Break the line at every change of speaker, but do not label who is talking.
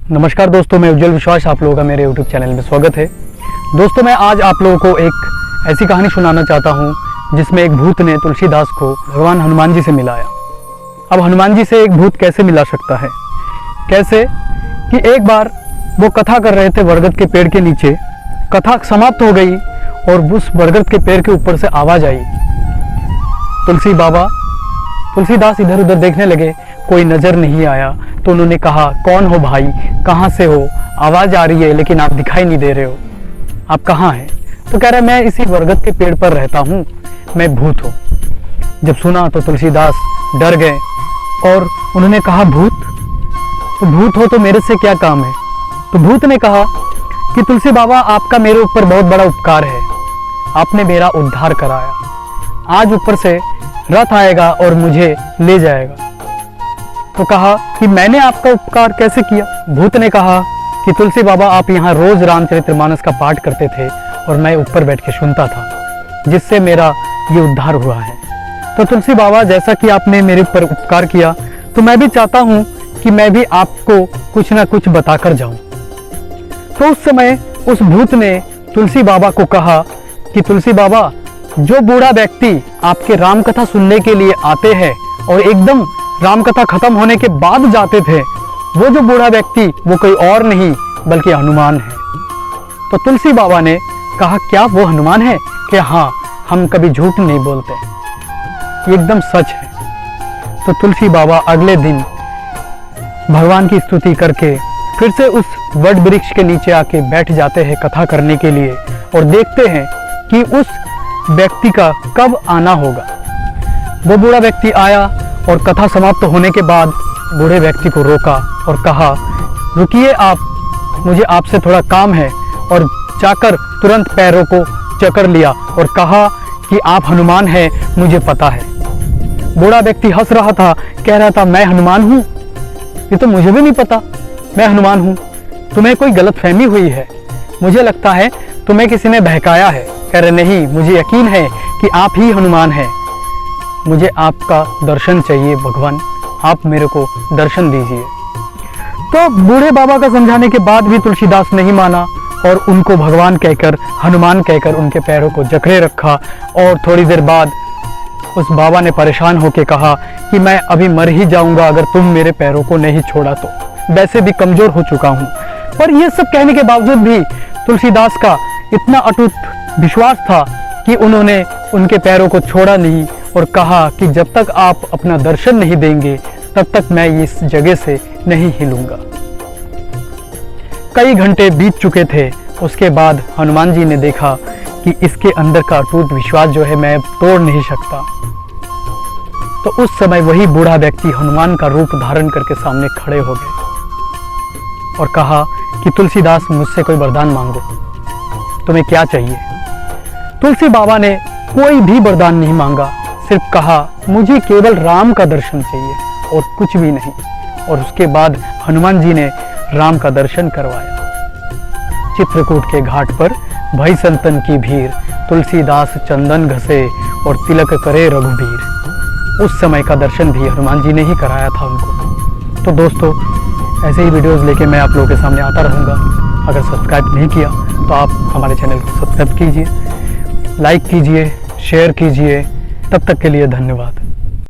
नमस्कार दोस्तों, मैं उज्जवल विश्वास, आप लोगों का मेरे YouTube चैनल में स्वागत है। दोस्तों, मैं आज आप लोगों को एक ऐसी कहानी सुनाना चाहता हूँ जिसमें एक भूत ने तुलसीदास को भगवान हनुमान जी से मिलाया। अब हनुमान जी से एक भूत कैसे मिला सकता है? कैसे कि एक बार वो कथा कर रहे थे बरगद के पेड़ के नीचे। कथा समाप्त हो गई और उस बरगद के पेड़ के ऊपर से आवाज़ आई। तुलसीदास इधर उधर देखने लगे, कोई नज़र नहीं आया। तो उन्होंने कहा, कौन हो भाई, कहाँ से हो? आवाज़ आ रही है लेकिन आप दिखाई नहीं दे रहे हो, आप कहाँ हैं? तो कह रहे, मैं इसी बरगद के पेड़ पर रहता हूँ, मैं भूत हूँ। जब सुना तो तुलसीदास डर गए और उन्होंने कहा, भूत? तो भूत हो तो मेरे से क्या काम है? तो भूत ने कहा कि तुलसी बाबा, आपका मेरे ऊपर बहुत बड़ा उपकार है, आपने मेरा उद्धार कराया। आज ऊपर से रथ आएगा और मुझे ले जाएगा। तो कहा कि मैंने आपका उपकार कैसे किया? भूत ने कहा कि तुलसी बाबा, आप यहाँ रोज रामचरितमानस का पाठ करते थे और मैं ऊपर बैठ के सुनता था, जिससे मेरा ये उद्धार हुआ है। तो तुलसी बाबा, जैसा कि आपने मेरे ऊपर उपकार किया, तो मैं भी चाहता हूँ कि मैं भी आपको कुछ ना कुछ बताकर जाऊँ। तो उस समय उस भूत ने तुलसी बाबा को कहा कि तुलसी बाबा, जो बूढ़ा व्यक्ति आपके राम कथा सुनने के लिए आते हैं और एकदम राम कथा खत्म होने के बाद जाते थे, वो जो बूढ़ा व्यक्ति वो कोई और नहीं बल्कि हनुमान है। तो तुलसी बाबा ने कहा, क्या वो हनुमान है? कि हाँ, हम कभी झूठ नहीं बोलते, ये एकदम सच है। तो तुलसी बाबा अगले दिन भगवान की स्तुति करके फिर से उस वट वृक्ष के नीचे आके बैठ जाते हैं कथा करने के लिए और देखते हैं कि उस व्यक्ति का कब आना होगा। वो बूढ़ा व्यक्ति आया और कथा समाप्त होने के बाद बूढ़े व्यक्ति को रोका और कहा, रुकिए आप, मुझे आपसे थोड़ा काम है। और जाकर तुरंत पैरों को जकड़ लिया और कहा कि आप हनुमान हैं, मुझे पता है। बूढ़ा व्यक्ति हंस रहा था, कह रहा था, मैं हनुमान हूँ? ये तो मुझे भी नहीं पता मैं हनुमान हूँ, तुम्हें कोई गलतफहमी हुई है, मुझे लगता है तुम्हें किसी ने बहकाया है। कह रहे, नहीं, मुझे यकीन है कि आप ही हनुमान हैं, मुझे आपका दर्शन चाहिए भगवान, आप मेरे को दर्शन दीजिए। तो बूढ़े बाबा का समझाने के बाद भी तुलसीदास नहीं माना और उनको भगवान कहकर, हनुमान कहकर उनके पैरों को जकड़े रखा। और थोड़ी देर बाद उस बाबा ने परेशान होकर कहा कि मैं अभी मर ही जाऊंगा अगर तुम मेरे पैरों को नहीं छोड़ा तो, वैसे भी कमजोर हो चुका हूँ। पर ये सब कहने के बावजूद भी तुलसीदास का इतना अटूट विश्वास था कि उन्होंने उनके पैरों को छोड़ा नहीं और कहा कि जब तक आप अपना दर्शन नहीं देंगे तब तक मैं इस जगह से नहीं हिलूंगा। कई घंटे बीत चुके थे। उसके बाद हनुमान जी ने देखा कि इसके अंदर का अटूट विश्वास जो है मैं तोड़ नहीं सकता। तो उस समय वही बूढ़ा व्यक्ति हनुमान का रूप धारण करके सामने खड़े हो गए और कहा कि तुलसीदास, मुझसे कोई वरदान मांगो, तुम्हें क्या चाहिए? तुलसी बाबा ने कोई भी वरदान नहीं मांगा, सिर्फ कहा, मुझे केवल राम का दर्शन चाहिए और कुछ भी नहीं। और उसके बाद हनुमान जी ने राम का दर्शन करवाया। चित्रकूट के घाट पर भई संतन की भीड़, तुलसीदास चंदन घसे और तिलक करे रघुबीर। उस समय का दर्शन भी हनुमान जी ने ही कराया था उनको। तो दोस्तों, ऐसे ही वीडियोस लेके मैं आप लोगों के सामने आता रहूँगा। अगर सब्सक्राइब नहीं किया तो आप हमारे चैनल को सब्सक्राइब कीजिए, लाइक कीजिए, शेयर कीजिए। तब तक के लिए धन्यवाद।